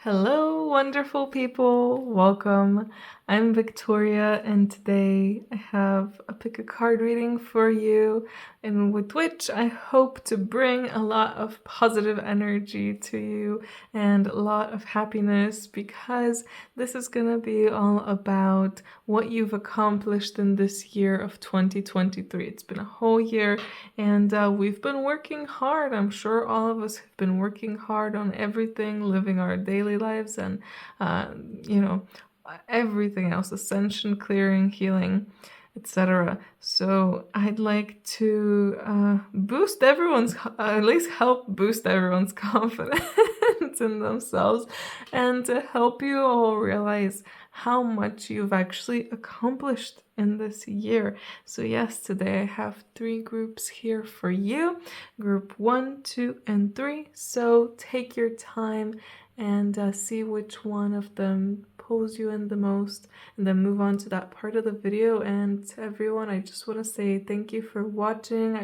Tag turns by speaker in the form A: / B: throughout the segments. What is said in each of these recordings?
A: Hello, wonderful people. Welcome. I'm Victoria, and today I have a pick a card reading for you, and with which I hope to bring a lot of positive energy to you and a lot of happiness because this is going to be all about what you've accomplished in this year of 2023. It's been a whole year, and we've been working hard. I'm sure all of us have been working hard on everything, living our daily lives, and uh, you know, everything else, ascension, clearing, healing, etc. So I'd like to boost everyone's, at least help boost everyone's confidence in themselves, and to help you all realize how much you've actually accomplished in this year. So yes, today I have 3 groups here for you, group 1, 2, and 3. So take your time and see which one of them pulls you in the most, and then move on to that part of the video. And to everyone, I just want to say thank you for watching.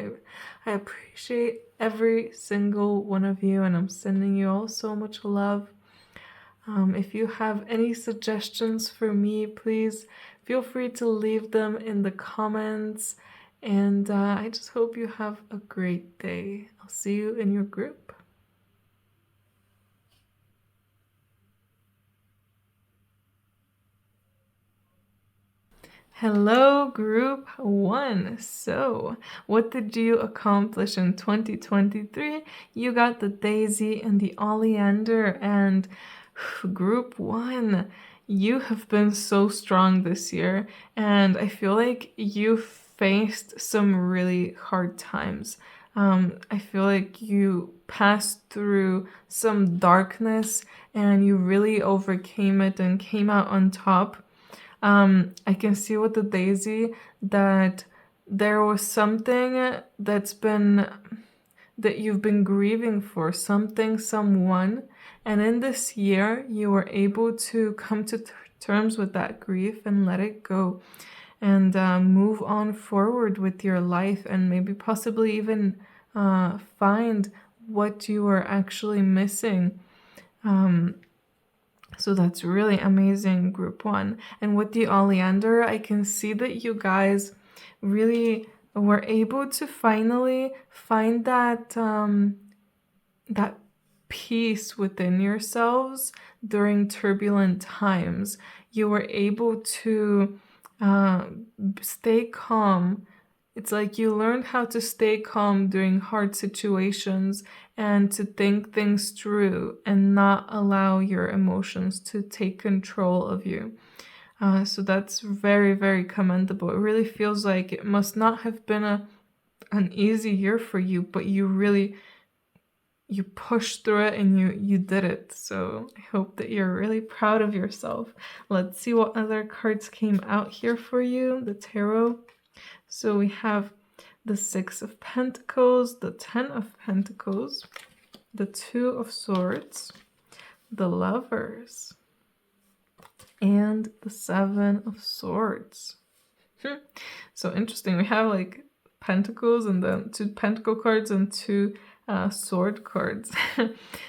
A: I appreciate every single one of you, and I'm sending you all so much love. If you have any suggestions for me, please feel free to leave them in the comments. And I just hope you have a great day. I'll see you in your group. Hello, group 1. So, what did you accomplish in 2023? You got the daisy and the oleander, and group 1, you have been so strong this year, and I feel like you faced some really hard times. I feel like you passed through some darkness and you really overcame it and came out on top. I can see with the daisy that there was something that you've been grieving for, something, someone, and in this year you were able to come to terms with that grief and let it go, and move on forward with your life, and maybe possibly even find what you were actually missing. So that's really amazing, group 1. And with the oleander, I can see that you guys really were able to finally find that that peace within yourselves during turbulent times. You were able to stay calm. It's like you learned how to stay calm during hard situations and to think things through and not allow your emotions to take control of you. So that's very, very commendable. It really feels like it must not have been an easy year for you, but you pushed through it and you did it. So I hope that you're really proud of yourself. Let's see what other cards came out here for you, the tarot. So we have the 6 of Pentacles, the 10 of Pentacles, the 2 of Swords, the Lovers, and the 7 of Swords. So interesting. We have like Pentacles and then 2 Pentacle cards and 2 Sword cards.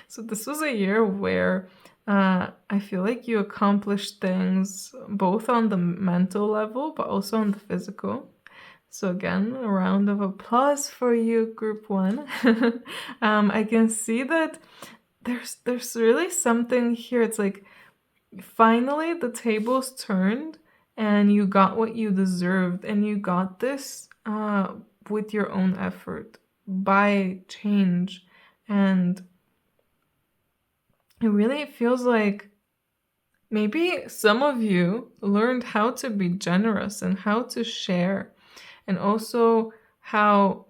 A: So this was a year where I feel like you accomplished things both on the mental level but also on the physical. So again, a round of applause for you, group 1. I can see that there's really something here. It's like finally the tables turned and you got what you deserved, and you got this with your own effort by change. And it really feels like maybe some of you learned how to be generous and how to share, and also how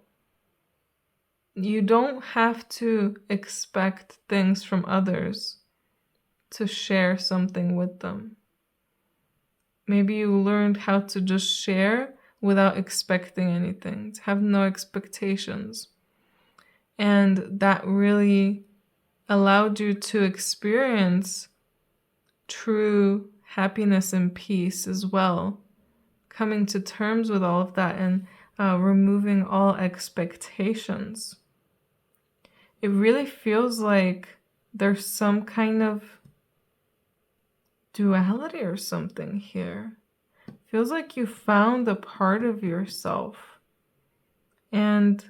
A: you don't have to expect things from others to share something with them. Maybe you learned how to just share without expecting anything, to have no expectations. And that really allowed you to experience true happiness and peace as well, coming to terms with all of that and removing all expectations. It really feels like there's some kind of duality or something here. Feels like you found a part of yourself and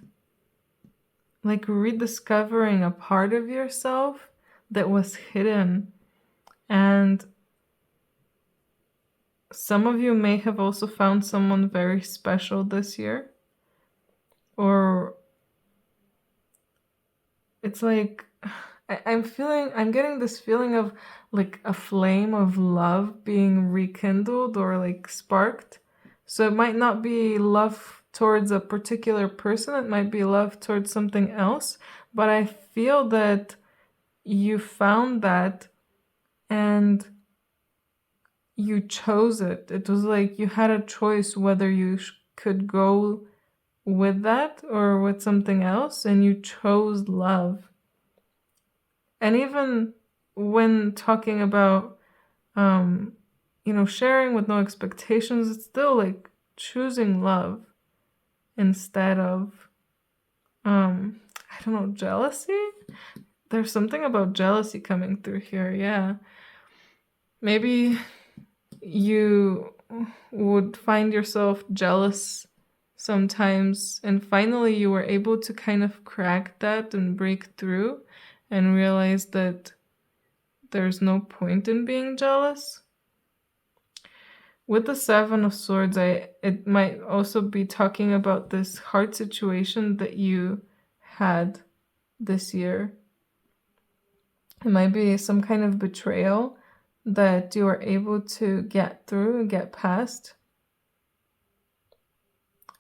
A: like rediscovering a part of yourself that was hidden. And some of you may have also found someone very special this year. Or it's like I'm getting this feeling of like a flame of love being rekindled or like sparked. So it might not be love towards a particular person, it might be love towards something else. But I feel that you found that and you chose it. It was like you had a choice whether you could go with that or with something else, and you chose love. And even when talking about, sharing with no expectations, it's still like choosing love instead of, I don't know, jealousy? There's something about jealousy coming through here, yeah. Maybe you would find yourself jealous sometimes, and finally you were able to kind of crack that and break through and realize that there's no point in being jealous. With the Seven of Swords, it might also be talking about this hard situation that you had this year. It might be some kind of betrayal that you are able to get through and get past.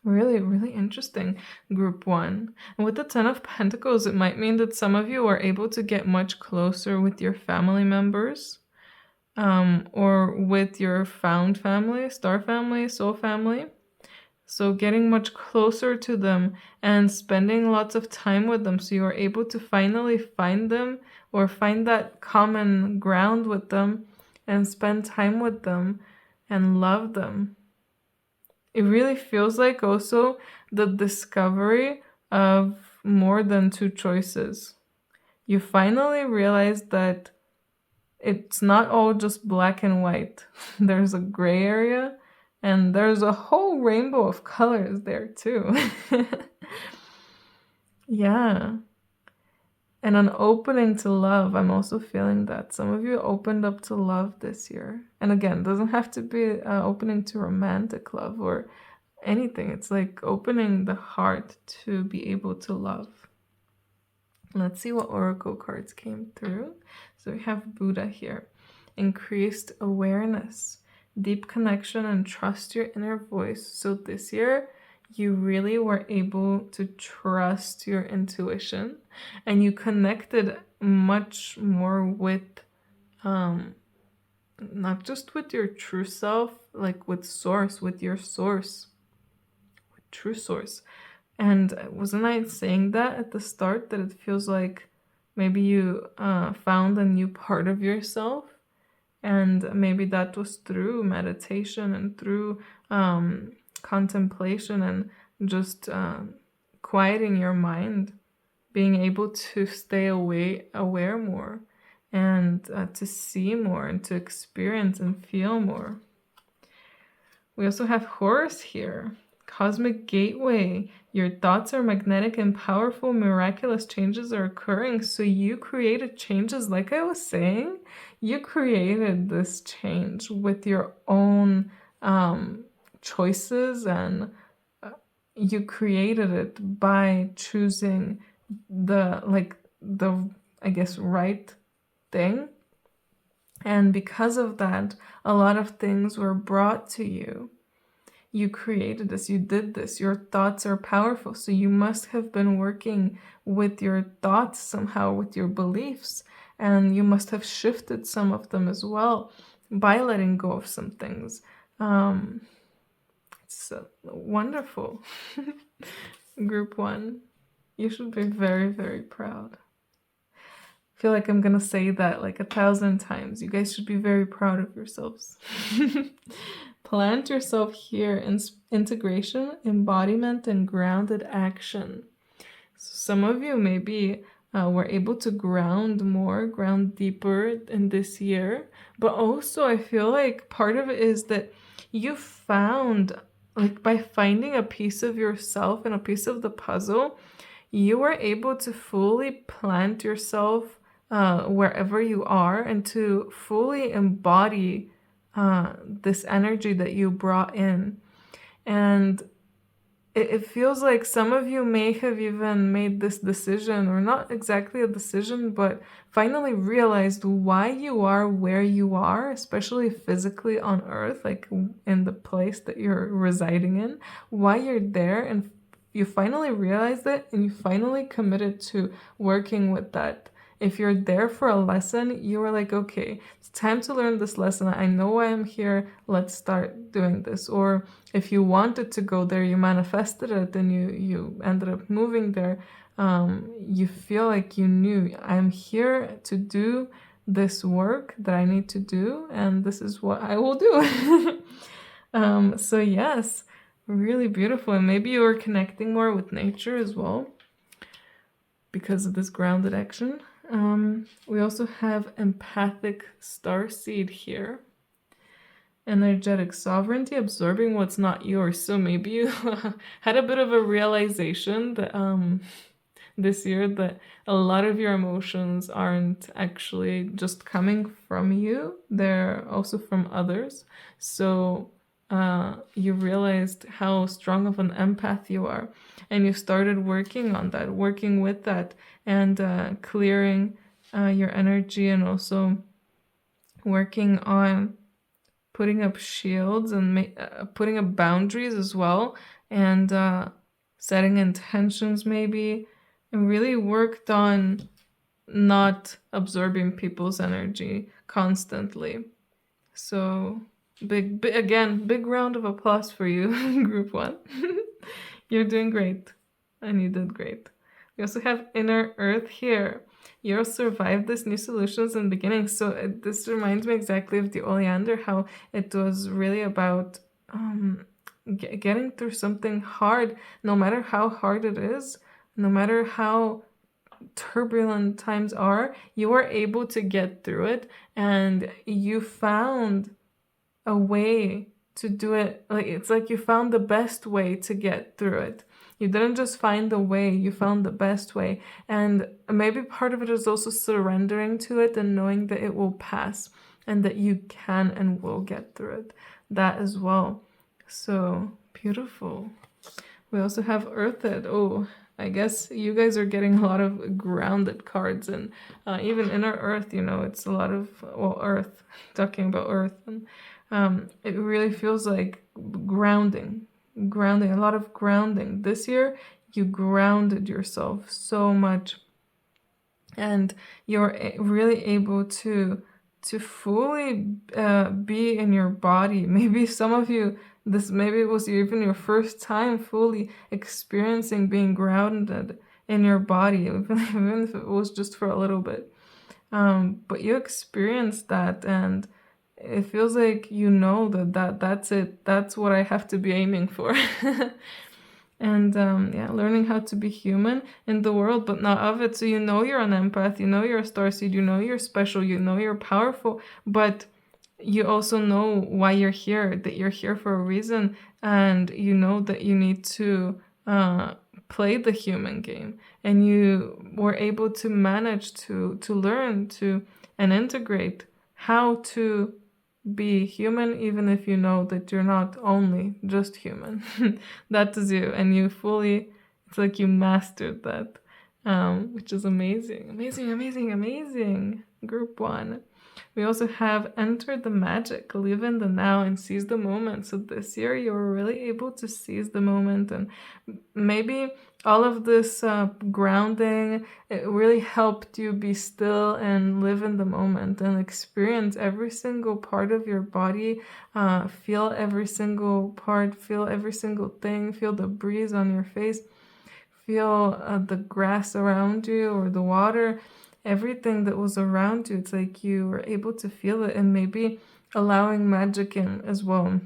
A: Really, really interesting, group one. And with the Ten of Pentacles, it might mean that some of you are able to get much closer with your family members, or with your found family, star family, soul family. So getting much closer to them and spending lots of time with them, so you are able to finally find them or find that common ground with them and spend time with them and love them. It really feels like also the discovery of more than two choices. You finally realize that it's not all just black and white. There's a gray area, and there's a whole rainbow of colors there too. Yeah. And an opening to love. I'm also feeling that some of you opened up to love this year. And again, doesn't have to be opening to romantic love or anything. It's like opening the heart to be able to love. Let's see what oracle cards came through. So we have Buddha here. Increased awareness, deep connection, and trust your inner voice. So this year, you really were able to trust your intuition, and you connected much more with, not just with your true self, like with source, with your source, with true source. And wasn't I saying that at the start, that it feels like maybe you found a new part of yourself? And maybe that was through meditation and through contemplation and just quieting your mind, being able to stay aware more, and to see more and to experience and feel more. We also have Horus here. Cosmic gateway. Your thoughts are magnetic and powerful. Miraculous changes are occurring. So you created changes. Like I was saying, you created this change with your own choices, and you created it by choosing the I guess right thing. And because of that, a lot of things were brought to you. You created this, you did this, your thoughts are powerful. So you must have been working with your thoughts somehow, with your beliefs, and you must have shifted some of them as well by letting go of some things. It's wonderful. Group one, you should be very, very proud. I feel like I'm gonna say that like 1,000 times. You guys should be very proud of yourselves. Plant yourself here in integration, embodiment, and grounded action. So some of you may be were able to ground deeper in this year. But also, I feel like part of it is that you found, like, by finding a piece of yourself and a piece of the puzzle, you were able to fully plant yourself wherever you are and to fully embody this energy that you brought in. And it feels like some of you may have even made this decision, or not exactly a decision, but finally realized why you are where you are, especially physically on Earth, like in the place that you're residing in, why you're there, and you finally realized it and you finally committed to working with that. If you're there for a lesson, you were like, okay, it's time to learn this lesson. I know why I'm here. Let's start doing this. Or if you wanted to go there, you manifested it and you ended up moving there. You feel like you knew, I'm here to do this work that I need to do, and this is what I will do. So yes, really beautiful. And maybe you are connecting more with nature as well because of this grounded action. We also have empathic starseed here. Energetic sovereignty, absorbing what's not yours. So maybe you had a bit of a realization that this year that a lot of your emotions aren't actually just coming from you, they're also from others. So you realized how strong of an empath you are, and you started working on that, working with that, and clearing your energy, and also working on putting up shields and putting up boundaries as well, and setting intentions maybe, and really worked on not absorbing people's energy constantly. So big again, big round of applause for you, group 1. You're doing great, and you did great. We also have inner earth here. You survived this new solutions and beginnings. So this reminds me exactly of the oleander, how it was really about getting through something hard, no matter how hard it is, no matter how turbulent times are, you are able to get through it, and you found a way to do it. Like, it's like you found the best way to get through it. You didn't just find the way, you found the best way. And maybe part of it is also surrendering to it and knowing that it will pass and that you can and will get through it. That as well. So beautiful. We also have Earthed. Oh, I guess you guys are getting a lot of grounded cards, and even inner earth, it's a lot of, well, earth, talking about earth. And it really feels like grounding, a lot of grounding. This year, you grounded yourself so much, and you're really able to fully be in your body. Maybe some of you, maybe it was even your first time fully experiencing being grounded in your body, even if it was just for a little bit. But you experienced that, and it feels like that's it. That's what I have to be aiming for. And learning how to be human in the world, but not of it. So you're an empath, you're a starseed, you're special, you're powerful, but you also know why you're here, that you're here for a reason, and you know that you need to play the human game, and you were able to manage to learn to and integrate how to be human, even if you know that you're not only just human. That is you, and it's like you mastered that, which is amazing. Group 1. We also have entered the magic, live in the now and seize the moment. So this year you were really able to seize the moment, and maybe all of this grounding, it really helped you be still and live in the moment and experience every single part of your body, feel every single part, feel every single thing, feel the breeze on your face, feel the grass around you or the water, everything that was around you. It's like you were able to feel it, and maybe allowing magic in as well.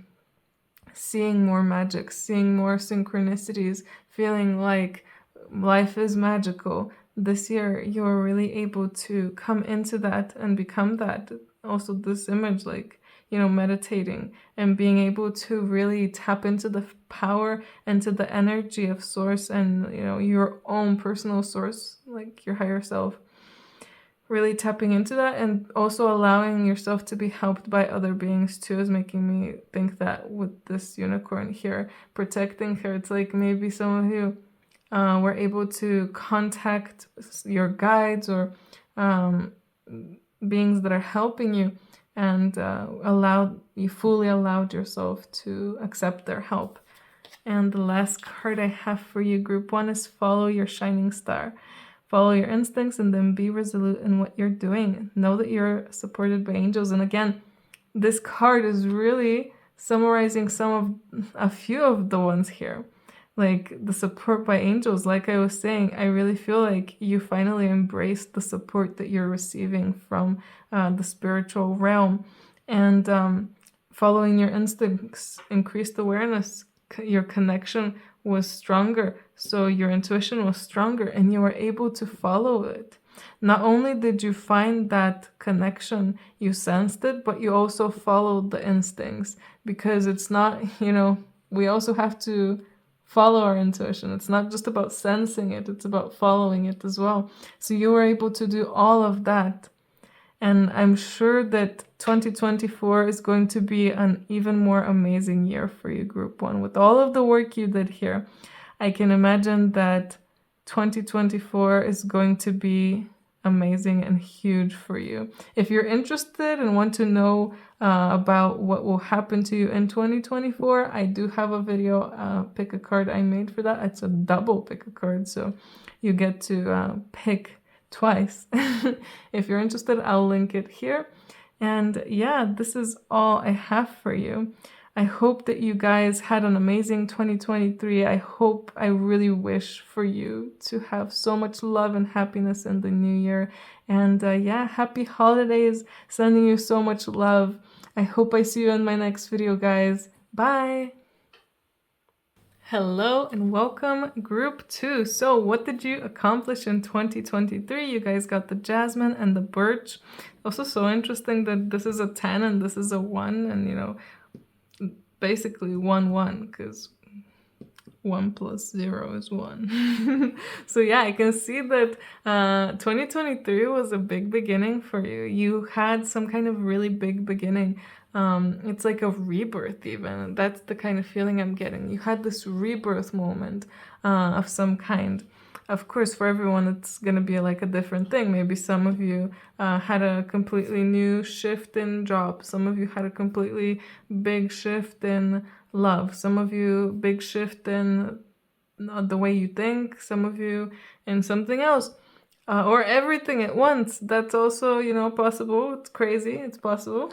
A: Seeing more magic, seeing more synchronicities, feeling like life is magical. this year you were really able to come into that and become that. Also, this image, like, meditating and being able to really tap into the power and to the energy of source and, your own personal source, like your higher self. Really tapping into that and also allowing yourself to be helped by other beings too is making me think that with this unicorn here, protecting her, it's like maybe some of you were able to contact your guides or beings that are helping you, and fully allowed yourself to accept their help. And the last card I have for you, group 1, is follow your shining star. Follow your instincts and then be resolute in what you're doing. Know that you're supported by angels. And again, this card is really summarizing a few of the ones here. Like the support by angels, like I was saying, I really feel like you finally embraced the support that you're receiving from the spiritual realm. And following your instincts, increased awareness, your connection was stronger, so your intuition was stronger and you were able to follow it. Not only did you find that connection, you sensed it, but you also followed the instincts, because it's not, we also have to follow our intuition. It's not just about sensing it, it's about following it as well. So you were able to do all of that. And I'm sure that 2024 is going to be an even more amazing year for you, group 1. With all of the work you did here, I can imagine that 2024 is going to be amazing and huge for you. If you're interested and want to know about what will happen to you in 2024, I do have a video, pick a card I made for that. It's a double pick a card, so you get to pick twice. If you're interested, I'll link it here. And yeah, this is all I have for you. I hope that you guys had an amazing 2023. I really wish for you to have so much love and happiness in the new year. And yeah, happy holidays. Sending you so much love. I hope I see you in my next video, guys. Bye. Hello and welcome, group 2. So what did you accomplish in 2023? You guys got the jasmine and the birch. Also so interesting that this is a 10 and this is a 1, and basically 1 1, because 1 plus 0 is 1. So yeah, I can see that 2023 was a big beginning for you. You had some kind of really big beginning. It's like a rebirth even. That's the kind of feeling I'm getting. You had this rebirth moment of some kind. Of course, for everyone, it's going to be like a different thing. Maybe some of you had a completely new shift in job. Some of you had a completely big shift in love. Some of you, big shift in the way you think. Some of you in something else. Or everything at once. That's also, possible. It's crazy. It's possible.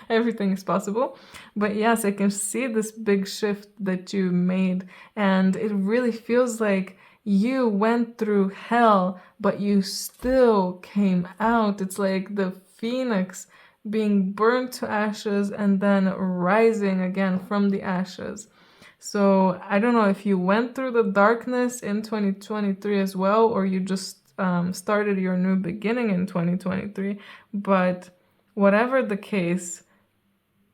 A: Everything is possible. But yes, I can see this big shift that you made. And it really feels like you went through hell, but you still came out. It's like the phoenix being burned to ashes and then rising again from the ashes. So I don't know if you went through the darkness in 2023 as well, or you just started your new beginning in 2023. But whatever the case,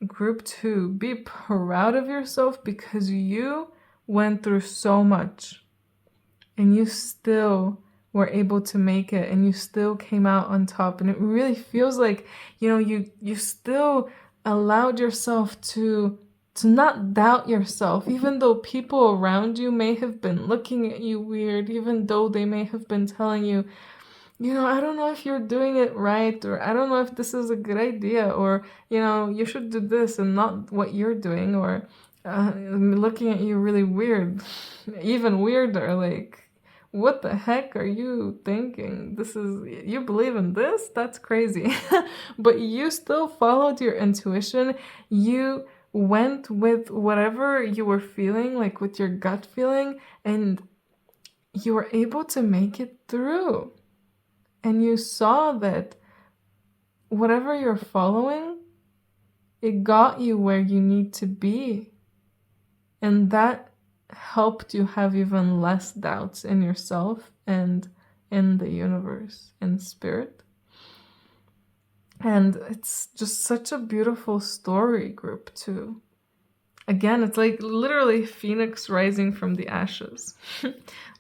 A: group 2, be proud of yourself, because you went through so much. And you still were able to make it, and you still came out on top. And it really feels like, you still allowed yourself to not doubt yourself, even though people around you may have been looking at you weird, even though they may have been telling you, I don't know if you're doing it right, or I don't know if this is a good idea, or, you should do this and not what you're doing, or looking at you really weird, even weirder, like, what the heck are you thinking? You believe in this? That's crazy. But you still followed your intuition. You went with whatever you were feeling, like with your gut feeling, and you were able to make it through. And you saw that whatever you're following, it got you where you need to be. And that helped you have even less doubts in yourself and in the universe, in spirit. And it's just such a beautiful story group too. Again, it's like literally Phoenix rising from the ashes.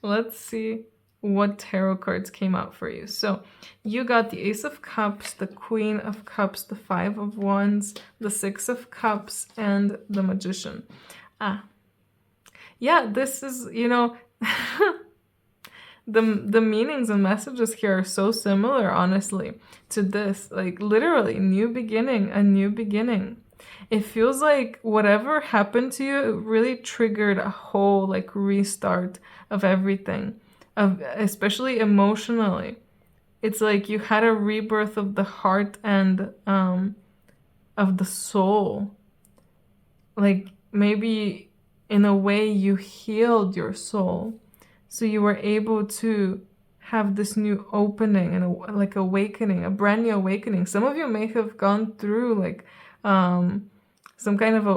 A: Let's see what tarot cards came out for you. So you got the Ace of Cups, the Queen of Cups, the Five of Wands, the Six of Cups, and the Magician. Yeah, this is, the meanings and messages here are so similar, honestly, to this. Like, literally, new beginning, a new beginning. It feels like whatever happened to you, it really triggered a whole, like, restart of everything, especially emotionally. It's like you had a rebirth of the heart and of the soul. Like, maybe in a way you healed your soul. So you were able to have this new opening and like awakening, a brand new awakening. Some of you may have gone through like some kind of a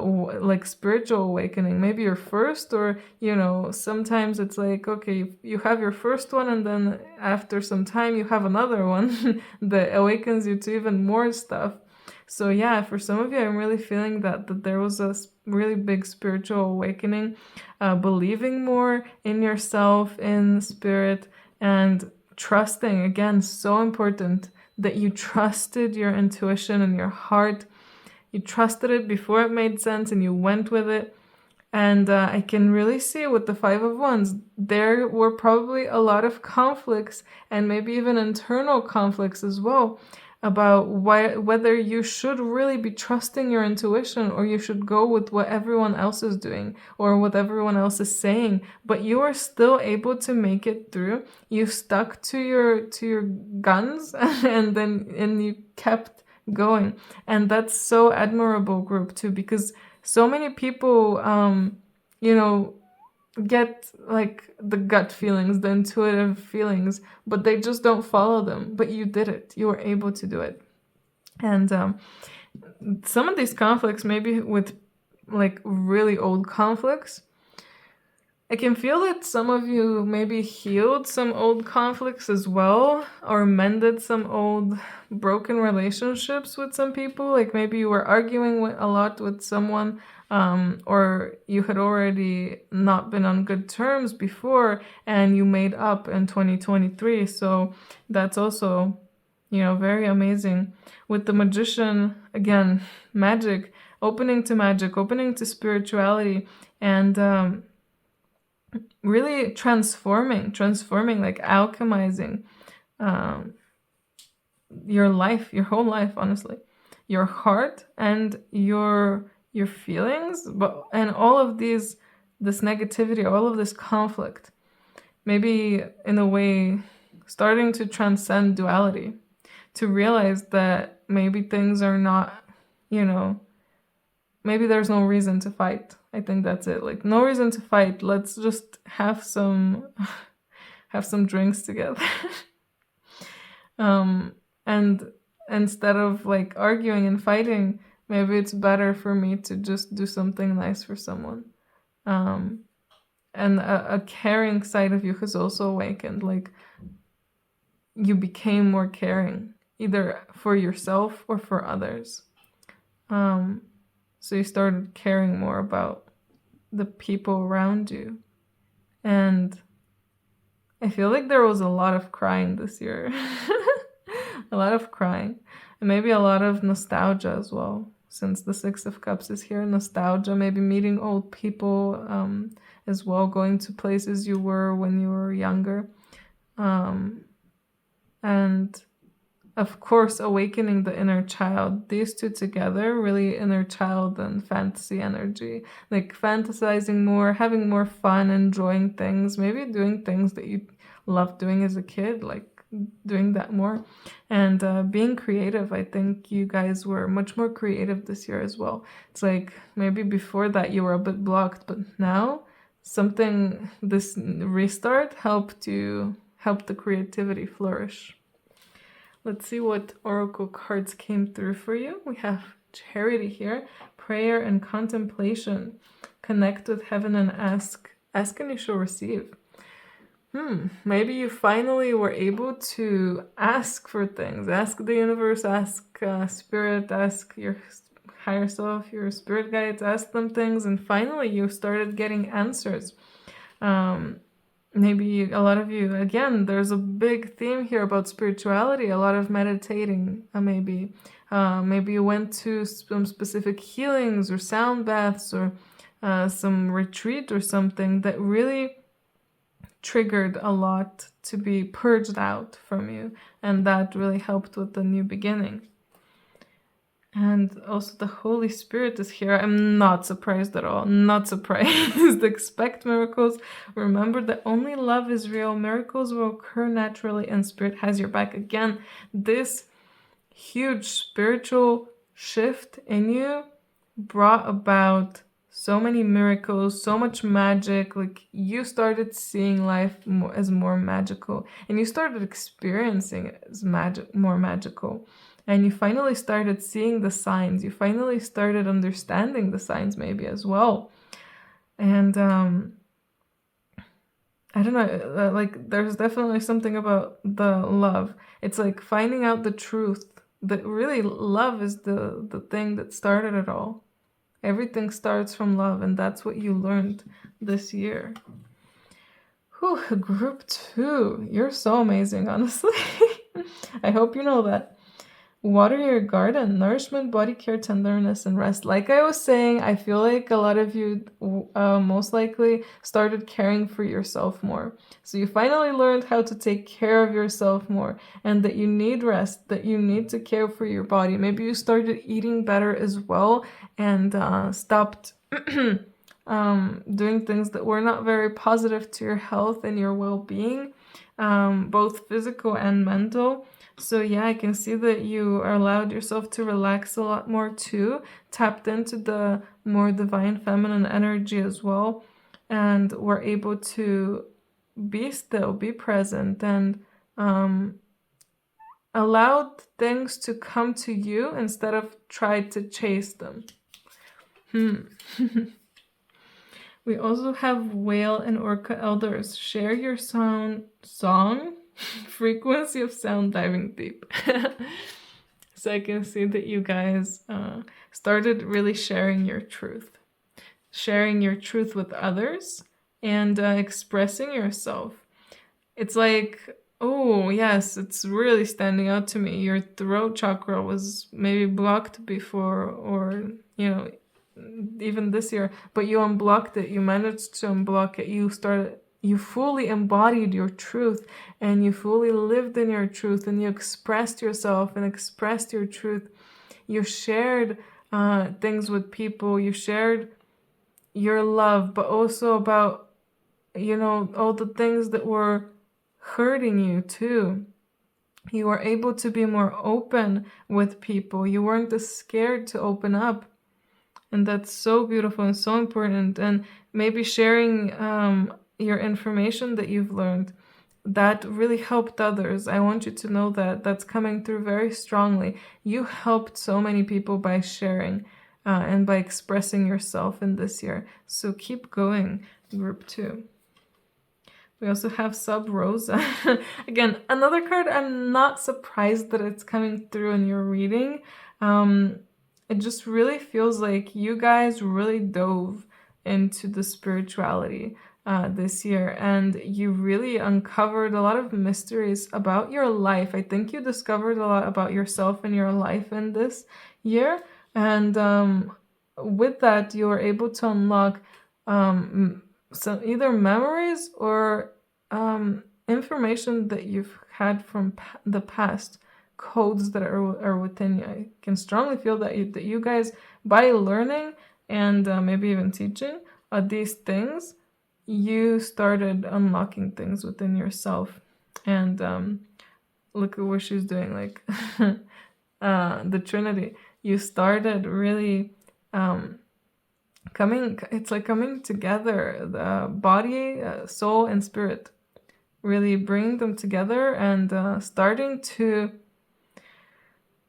A: like spiritual awakening, maybe your first, or sometimes it's like, okay, you have your first one and then after some time you have another one that awakens you to even more stuff. So yeah, for some of you, I'm really feeling that there was a really big spiritual awakening, believing more in yourself, in spirit, and trusting. Again, so important that you trusted your intuition and your heart. You trusted it before it made sense and you went with it. And I can really see with the Five of Wands, there were probably a lot of conflicts and maybe even internal conflicts as well about whether you should really be trusting your intuition or you should go with what everyone else is doing or what everyone else is saying. But you are still able to make it through. You stuck to your guns and you kept going. And that's so admirable, group, too, because so many people get like the gut feelings, the intuitive feelings, but they just don't follow them. But you did it. You were able to do it. And some of these conflicts, maybe with like really old conflicts, I can feel that some of you maybe healed some old conflicts as well, or mended some old broken relationships with some people. Like maybe you were arguing a lot with someone, or you had already not been on good terms before and you made up in 2023. So that's also, very amazing. With the Magician, again, magic, opening to spirituality, and really transforming, like alchemizing your life, your whole life, honestly, your heart and your feelings, and all of this negativity, all of this conflict, maybe in a way starting to transcend duality, to realize that maybe things are not, maybe there's no reason to fight. I think that's it. Like, no reason to fight. Let's just have some drinks together. And instead of like arguing and fighting, maybe it's better for me to just do something nice for someone. And a caring side of you has also awakened. Like, you became more caring, either for yourself or for others. So you started caring more about the people around you. And I feel like there was a lot of crying this year. A lot of crying. And maybe a lot of nostalgia as well. Since the Six of Cups is here, nostalgia, maybe meeting old people as well, going to places you were when you were younger. And of course, awakening the inner child. These two together, really inner child and fantasy energy. Like fantasizing more, having more fun, enjoying things, maybe doing things that you loved doing as a kid, like doing that more. And being creative. I think you guys were much more creative this year as well. It's like maybe before that you were a bit blocked, but now this restart helped the creativity flourish. Let's see what oracle cards came through for you. We have Charity here, prayer and contemplation. Connect with heaven and ask and you shall receive. Maybe you finally were able to ask for things. Ask the universe, ask spirit, ask your higher self, your spirit guides, ask them things, and finally you started getting answers. Maybe a lot of you, again, there's a big theme here about spirituality, a lot of meditating, maybe. Maybe you went to some specific healings or sound baths or some retreat or something that really triggered a lot to be purged out from you, and that really helped with the new beginning. And also the Holy Spirit is here. I'm not surprised at all. Not surprised. Expect miracles. Remember that only love is real. Miracles will occur naturally and Spirit has your back. Again, this huge spiritual shift in you brought about so many miracles, so much magic. Like, you started seeing life as more magical, and you started experiencing it as more magical. And you finally started seeing the signs. You finally started understanding the signs maybe as well. And I don't know, like, there's definitely something about the love. It's like finding out the truth. That really love is the thing that started it all. Everything starts from love, and that's what you learned this year. Whew, group 2. You're so amazing, honestly. I hope you know that. Water your garden, nourishment, body care, tenderness, and rest. Like I was saying, I feel like a lot of you most likely started caring for yourself more. So you finally learned how to take care of yourself more, and that you need rest, that you need to care for your body. Maybe you started eating better as well and stopped doing things that were not very positive to your health and your well-being, both physical and mental. So yeah, I can see that you allowed yourself to relax a lot more too, tapped into the more divine feminine energy as well, and were able to be still, be present, and allowed things to come to you instead of try to chase them. We also have whale and orca elders. Share your song frequency of sound diving deep. So I can see that you guys started really sharing your truth with others, and expressing yourself. It's like, oh yes, it's really standing out to me. Your throat chakra was maybe blocked before, or even this year, but you unblocked it. You managed to unblock it. You fully embodied your truth, and you fully lived in your truth, and you expressed yourself and expressed your truth. You shared things with people. You shared your love, but also about, all the things that were hurting you too. You were able to be more open with people. You weren't as scared to open up. And that's so beautiful and so important. And maybe sharing your information that you've learned, that really helped others. I want you to know that that's coming through very strongly. You helped so many people by sharing and by expressing yourself in this year. So keep going, group 2. We also have Sub Rosa. Again, another card I'm not surprised that it's coming through in your reading. It just really feels like you guys really dove into the spirituality this year, and you really uncovered a lot of mysteries about your life. I think you discovered a lot about yourself and your life in this year, and with that, you were able to unlock some either memories or information that you've had from the past, codes that are within you. I can strongly feel that you guys, by learning and maybe even teaching these things, you started unlocking things within yourself. And look at what she's doing, like the Trinity. You started really coming together, the body, soul, and spirit, really bringing them together and starting to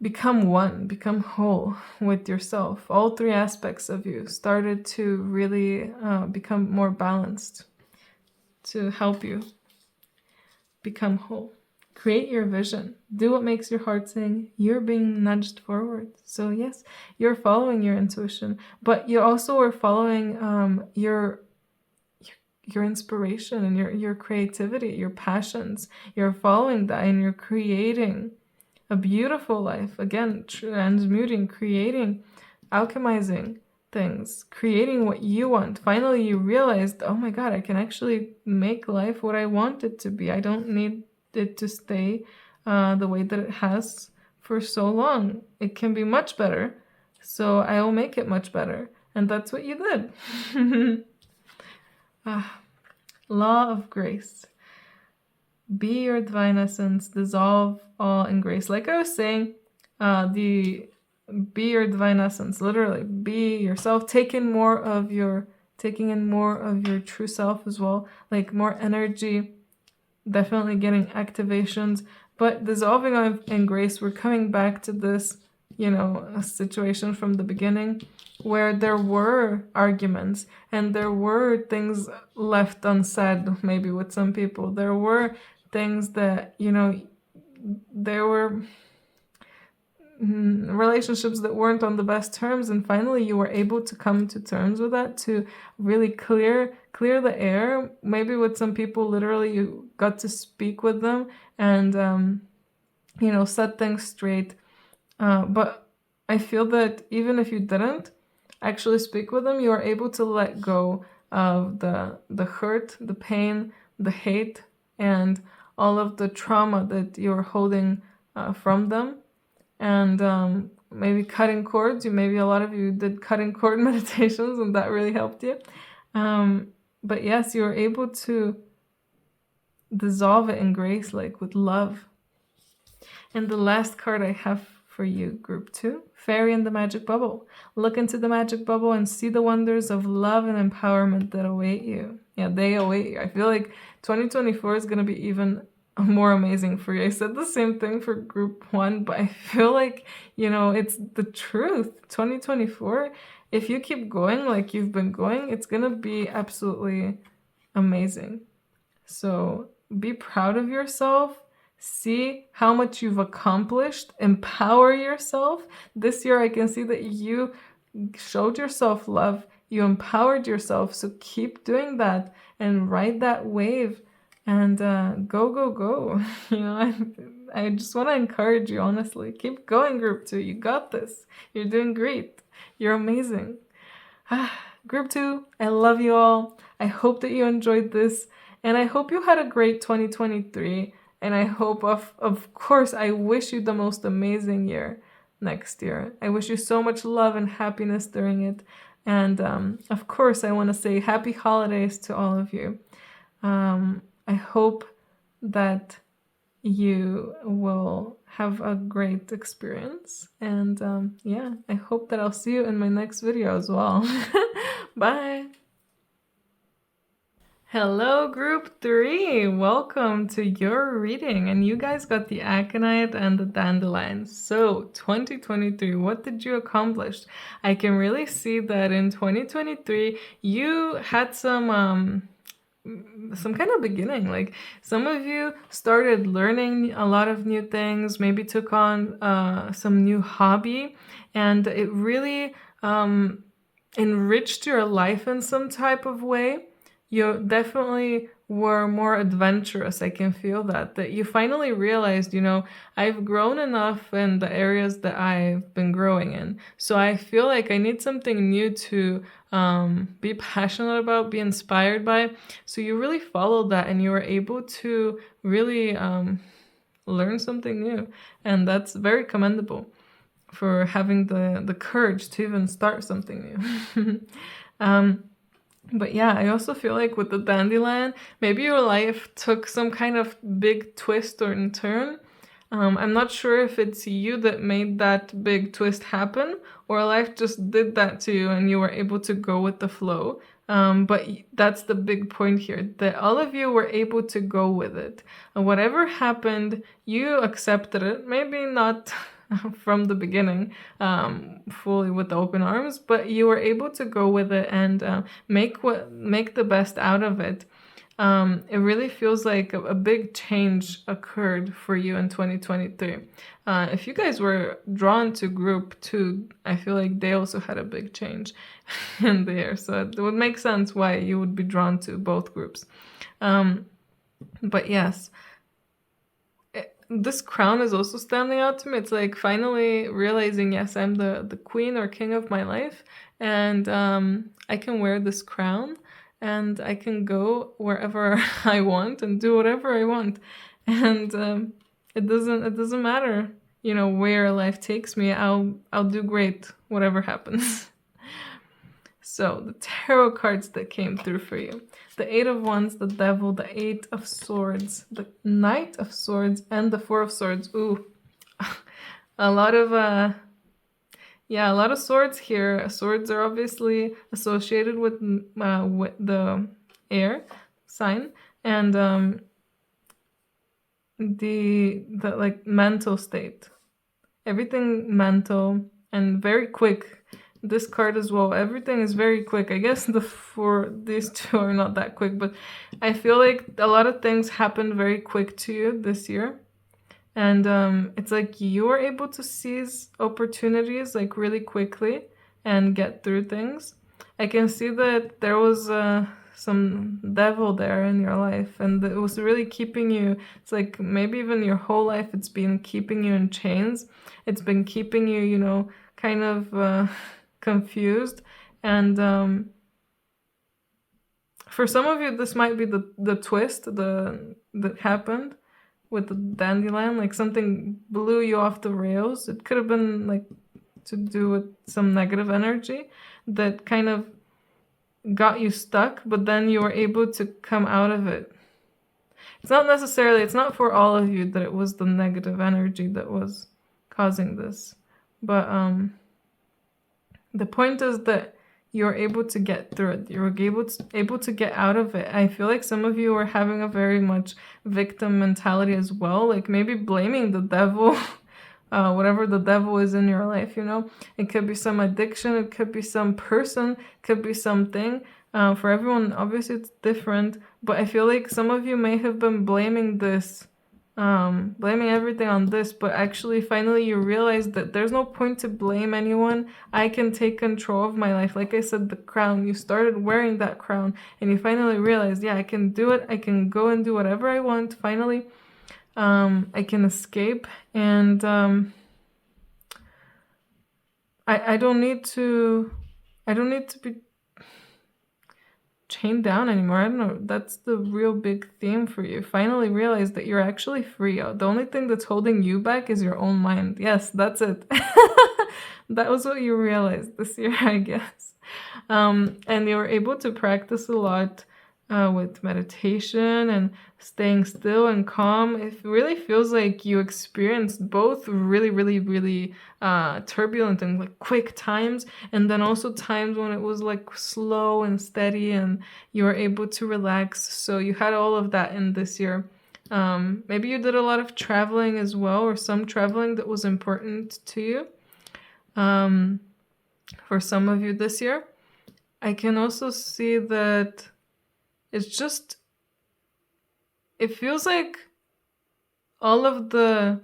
A: become one, become whole with yourself. All 3 aspects of you started to really become more balanced to help you. become whole. Create your vision. Do what makes your heart sing. You're being nudged forward. So yes, you're following your intuition, but you also are following your inspiration and your creativity, your passions. You're following that and you're creating a beautiful life. Again, transmuting, creating, alchemizing things, creating what you want. Finally, you realized, oh my God, I can actually make life what I want it to be. I don't need it to stay the way that it has for so long. It can be much better. So I will make it much better. And that's what you did. Law of grace. Be your divine essence, dissolve all in grace. Like I was saying, be your divine essence, literally be yourself, taking in more of your true self as well, like more energy, definitely getting activations, but dissolving in grace. We're coming back to this, a situation from the beginning where there were arguments and there were things left unsaid, maybe with some people. There were things that, there were relationships that weren't on the best terms, and finally you were able to come to terms with that, to really clear the air. Maybe with some people, literally you got to speak with them and set things straight. But I feel that even if you didn't actually speak with them, you are able to let go of the hurt, the pain, the hate, and all of the trauma that you're holding from them. And maybe cutting cords. Maybe a lot of you did cutting cord meditations and that really helped you. But yes, you're able to dissolve it in grace, like with love. And the last card I have for you, group 2, Fairy in the Magic Bubble. Look into the magic bubble and see the wonders of love and empowerment that await you. Yeah, they await you. I feel like 2024 is going to be even more amazing for you. I said the same thing for group 1, but I feel like, it's the truth. 2024, if you keep going like you've been going, it's going to be absolutely amazing. So be proud of yourself. See how much you've accomplished. Empower yourself. This year, I can see that you showed yourself love. You empowered yourself. So keep doing that and ride that wave and go. I just want to encourage you, honestly. Keep going, group 2. You got this. You're doing great. You're amazing. Group 2, I love you all. I hope that you enjoyed this. And I hope you had a great 2023. And I hope, of course, I wish you the most amazing year next year. I wish you so much love and happiness during it. And of course, I want to say happy holidays to all of you. I hope that you will have a great experience. And I hope that I'll see you in my next video as well. Bye. Hello, group 3. Welcome to your reading. And you guys got the Aconite and the Dandelion. So 2023, what did you accomplish? I can really see that in 2023, you had some kind of beginning. Like some of you started learning a lot of new things, maybe took on some new hobby, and it really enriched your life in some type of way. You definitely were more adventurous. I can feel that you finally realized, I've grown enough in the areas that I've been growing in. So I feel like I need something new to be passionate about, be inspired by. So you really followed that and you were able to really learn something new. And that's very commendable for having the courage to even start something new. But yeah, I also feel like with the Dandelion, maybe your life took some kind of big twist or turn. I'm not sure if it's you that made that big twist happen or life just did that to you and you were able to go with the flow. But that's the big point here, that all of you were able to go with it. And whatever happened, you accepted it. Maybe not from the beginning fully with open arms, but you were able to go with it and make the best out of it. It really feels like a big change occurred for you in 2023. If you guys were drawn to group 2, I feel like they also had a big change in there. So it would make sense why you would be drawn to both groups. But yes, this crown is also standing out to me. It's like finally realizing, yes, I'm the queen or king of my life, and I can wear this crown, and I can go wherever I want and do whatever I want, and it doesn't matter, where life takes me. I'll do great whatever happens. So the tarot cards that came through for you: the 8 of Wands, the Devil, the 8 of Swords, the Knight of Swords, and the 4 of Swords. Ooh, a lot of swords here. Swords are obviously associated with the air sign, and the like mental state. Everything mental and very quick. This card as well, everything is very quick. I guess these two are not that quick, but I feel like a lot of things happened very quick to you this year, and it's like you were able to seize opportunities like really quickly and get through things. I can see that there was some devil there in your life, and it was really keeping you. It's like maybe even your whole life it's been keeping you in chains. It's been keeping you, kind of confused, and for some of you this might be the twist that happened with the dandelion, like something blew you off the rails. It could have been like to do with some negative energy that kind of got you stuck, but then you were able to come out of it. It's not for all of you that it was the negative energy that was causing this, but the point is that you're able to get through it. You're able to get out of it. I feel like some of you are having a very much victim mentality as well, like maybe blaming the devil, whatever the devil is in your life, It could be some addiction, it could be some person, it could be something. For everyone, obviously it's different, but I feel like some of you may have been blaming everything on this, but actually finally you realize that there's no point to blame anyone. I can take control of my life. Like I said, the crown, you started wearing that crown and you finally realized, yeah, I can do it. I can go and do whatever I want. Finally, I can escape, and I don't need to be chained down anymore. I don't know. That's the real big theme for you. Finally realize that you're actually free. The only thing that's holding you back is your own mind. Yes, that's it. That was what you realized this year, I guess. And you were able to practice a lot with meditation and staying still and calm. It really feels like you experienced both really, really, really turbulent and like quick times, and then also times when it was like slow and steady and you were able to relax. So you had all of that in this year. Maybe you did a lot of traveling as well, or some traveling that was important to you. For some of you this year, I can also see that it feels like all of the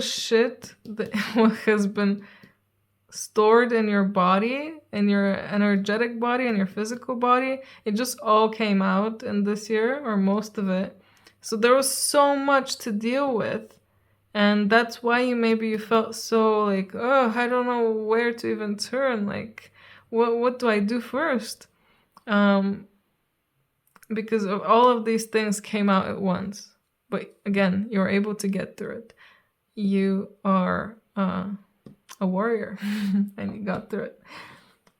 A: shit that has been stored in your body, in your energetic body and your physical body, it just all came out in this year, or most of it. So there was so much to deal with, and that's why you felt so like, oh, I don't know where to even turn, like what do I do first? Because of all of these things came out at once. But again, you're able to get through it. You are a warrior and you got through it.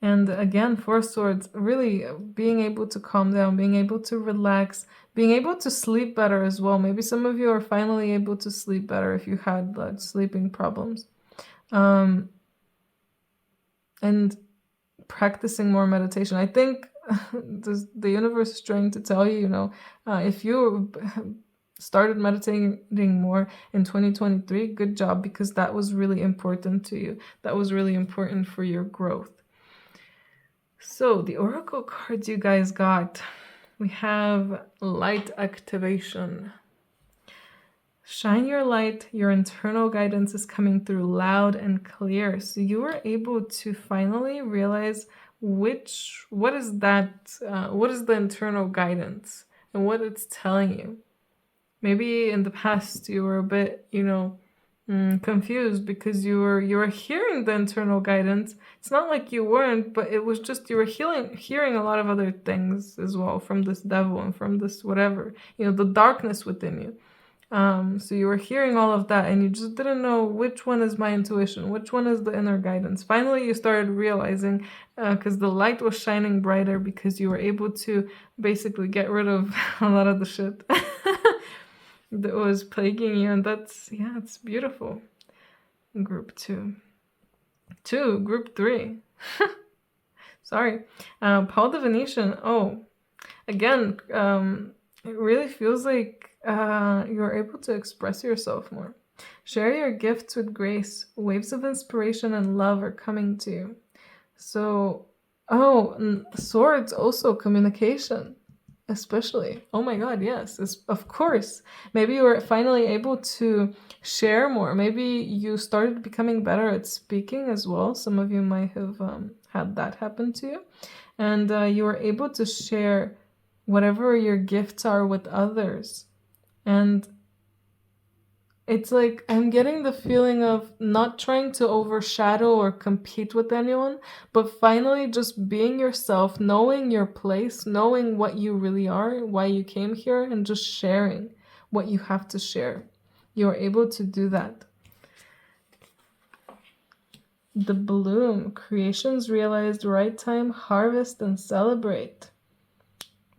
A: And again, 4 swords, really being able to calm down, being able to relax, being able to sleep better as well. Maybe some of you are finally able to sleep better if you had sleeping problems. And practicing more meditation. I think the universe is trying to tell you, if you started meditating more in 2023, good job, because that was really important to you. That was really important for your growth. So the oracle cards you guys got, We have light activation. Shine your light. Your internal guidance is coming through loud and clear. So you were able to finally realize what is the internal guidance and what it's telling you. Maybe in the past you were a bit, confused because you were hearing the internal guidance. It's not like you weren't, but it was just you were hearing a lot of other things as well from this devil and from this whatever, the darkness within you. So you were hearing all of that and you just didn't know which one is my intuition, which one is the inner guidance. Finally, you started realizing, because the light was shining brighter because you were able to basically get rid of a lot of the shit that was plaguing you. And it's beautiful. Group 2. Group 3. Sorry. Paul the Venetian. Oh, again, it really feels like you're able to express yourself more. Share your gifts with grace. Waves of inspiration and love are coming to you. So, swords also communication, especially. Oh my God, yes, of course. Maybe you were finally able to share more. Maybe you started becoming better at speaking as well. Some of you might have had that happen to you. And you were able to share whatever your gifts are with others. And it's like I'm getting the feeling of not trying to overshadow or compete with anyone, but finally just being yourself, knowing your place, knowing what you really are, why you came here, and just sharing what you have to share. You're able to do that. The bloom, creations realized, right time, harvest and celebrate.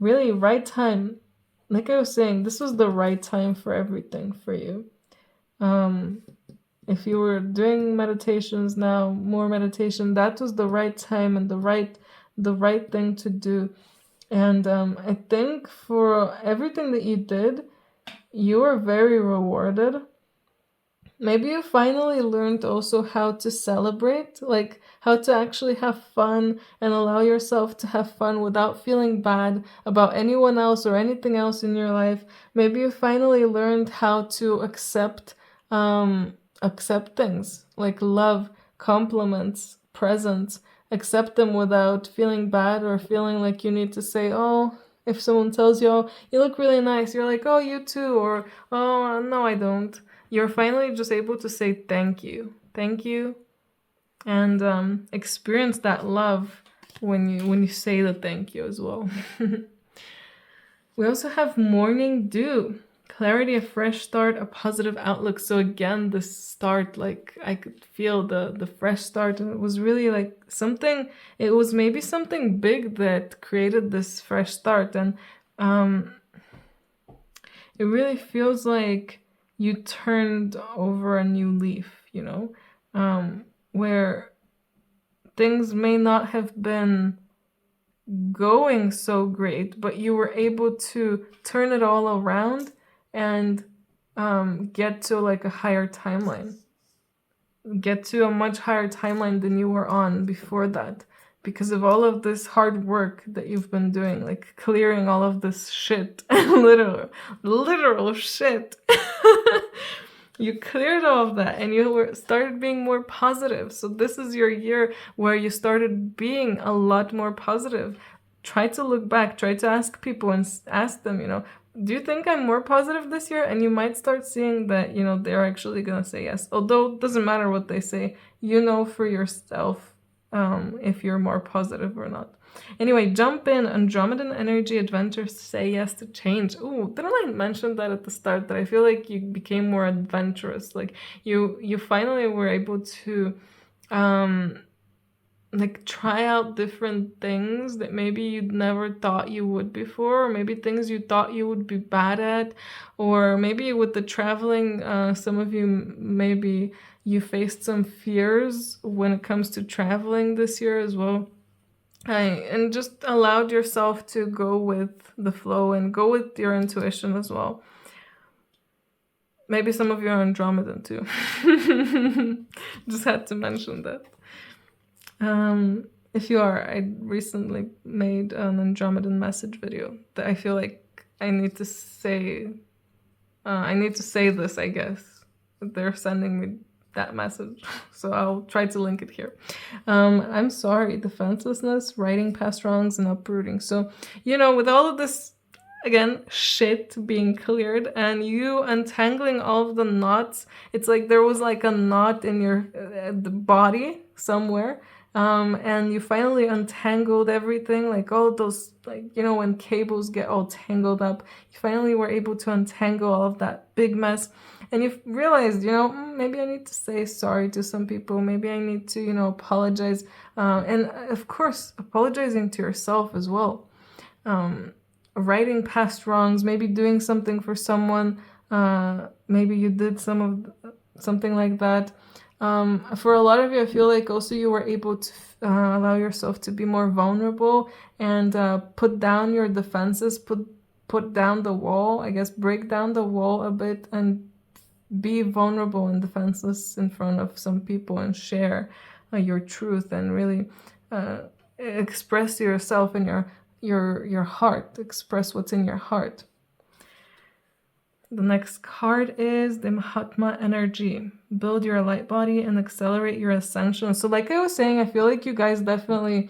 A: Really, right time. Like I was saying, this was the right time for everything for you. If you were doing meditations now, more meditation, that was the right time and the right thing to do. And I think for everything that you did, you were very rewarded. Maybe you finally learned also how to celebrate, like how to actually have fun and allow yourself to have fun without feeling bad about anyone else or anything else in your life. Maybe you finally learned how to accept things like love, compliments, presents, accept them without feeling bad or feeling like you need to say, oh, if someone tells you, oh, you look really nice, you're like, oh, you too, or oh, no, I don't. You're finally just able to say thank you, and experience that love when you say the thank you as well. We also have morning dew, clarity, a fresh start, a positive outlook. So again, this start, like I could feel the fresh start, and it was really like something. It was maybe something big that created this fresh start, and it really feels like you turned over a new leaf, where things may not have been going so great, but you were able to turn it all around and get to like a higher timeline, get to a much higher timeline than you were on before that, because of all of this hard work that you've been doing, like clearing all of this shit, literal shit. You cleared all of that and you started being more positive. So this is your year where you started being a lot more positive. Try to look back, try to ask people and ask them, do you think I'm more positive this year? And you might start seeing that, they're actually going to say yes. Although it doesn't matter what they say, for yourself if you're more positive or not. Anyway, jump in, Andromedan energy adventures, say yes to change. Ooh, didn't I mention that at the start, that I feel like you became more adventurous? Like you finally were able to like try out different things that maybe you'd never thought you would before, or maybe things you thought you would be bad at, or maybe with the traveling, some of you maybe you faced some fears when it comes to traveling this year as well. And just allowed yourself to go with the flow and go with your intuition as well. Maybe some of you are Andromedan too. Just had to mention that. If you are, I recently made an Andromedan message video that I feel like I need to say this, I guess. They're sending me that message, so I'll try to link it here. I'm sorry, defenselessness, righting past wrongs, and uprooting. So, you know, with all of this, again, shit being cleared and you untangling all of the knots, it's like there was like a knot in your the body somewhere. And you finally untangled everything, like all those, like, you know, when cables get all tangled up, you finally were able to untangle all of that big mess. And you've realized, you know, maybe I need to say sorry to some people. Maybe I need to, you know, apologize. And of course, apologizing to yourself as well. Righting past wrongs, maybe doing something for someone. Maybe you did something like that. For a lot of you, I feel like also you were able to allow yourself to be more vulnerable and put down your defenses, put down the wall, I guess, break down the wall a bit and be vulnerable and defenseless in front of some people and share your truth and really express yourself and your heart, express what's in your heart. The next card is the Mahatma energy. Build your light body and accelerate your ascension. So like I was saying, I feel like you guys definitely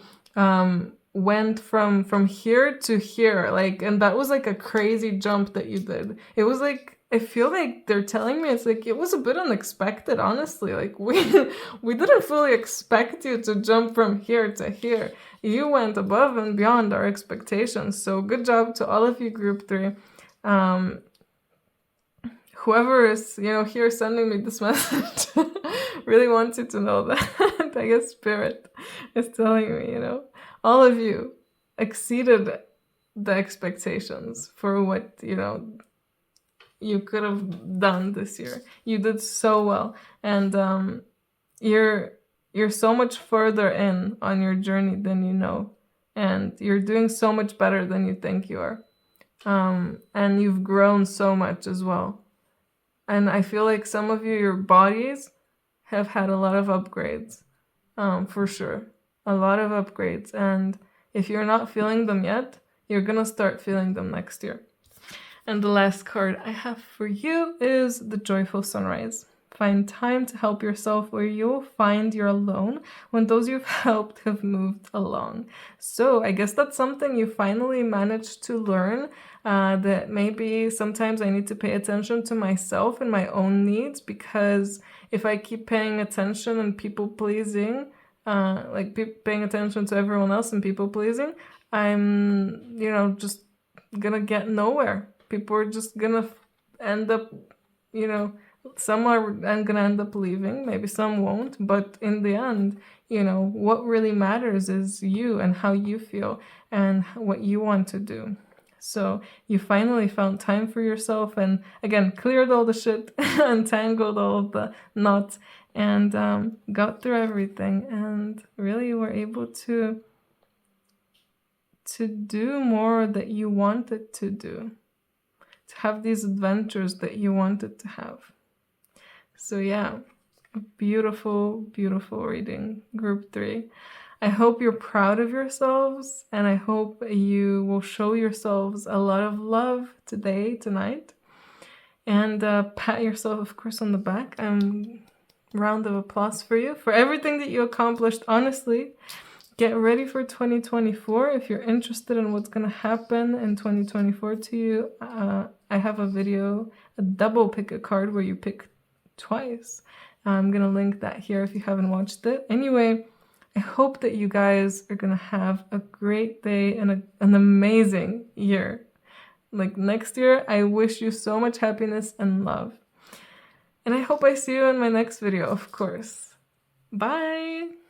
A: went from here to here, like, and that was like a crazy jump that you did. It was like, I feel like they're telling me it's like it was a bit unexpected, honestly. Like we didn't fully expect you to jump from here to here. You went above and beyond our expectations. So good job to all of you, group 3. Whoever is, you know, here sending me this message really wants you to know that. I guess Spirit is telling me, you know, all of you exceeded the expectations for what, you know, you could have done this year. You did so well. And you're so much further in on your journey than you know. And you're doing so much better than you think you are. And you've grown so much as well. And I feel like some of you, your bodies have had a lot of upgrades, for sure. A lot of upgrades. And if you're not feeling them yet, you're going to start feeling them next year. And the last card I have for you is the Joyful Sunrise. Find time to help yourself where you'll find you're alone when those you've helped have moved along. So I guess that's something you finally managed to learn, that maybe sometimes I need to pay attention to myself and my own needs, because if I keep paying attention and people pleasing, paying attention to everyone else and people pleasing, I'm, you know, just gonna get nowhere. People are just gonna end up, you know, some are gonna end up leaving, maybe some won't, but in the end, you know, what really matters is you and how you feel and what you want to do. So you finally found time for yourself and, again, cleared all the shit, untangled all of the knots, and got through everything, and really were able to do more that you wanted to do, to have these adventures that you wanted to have. So yeah, a beautiful, beautiful reading, group 3. I hope you're proud of yourselves, and I hope you will show yourselves a lot of love today, tonight, and pat yourself, of course, on the back. Round of applause for you, for everything that you accomplished, honestly. Get ready for 2024. If you're interested in what's going to happen in 2024 to you, I have a video, a double pick a card where you pick twice. I'm going to link that here if you haven't watched it. Anyway, I hope that you guys are going to have a great day and an amazing year. Like next year, I wish you so much happiness and love. And I hope I see you in my next video, of course. Bye!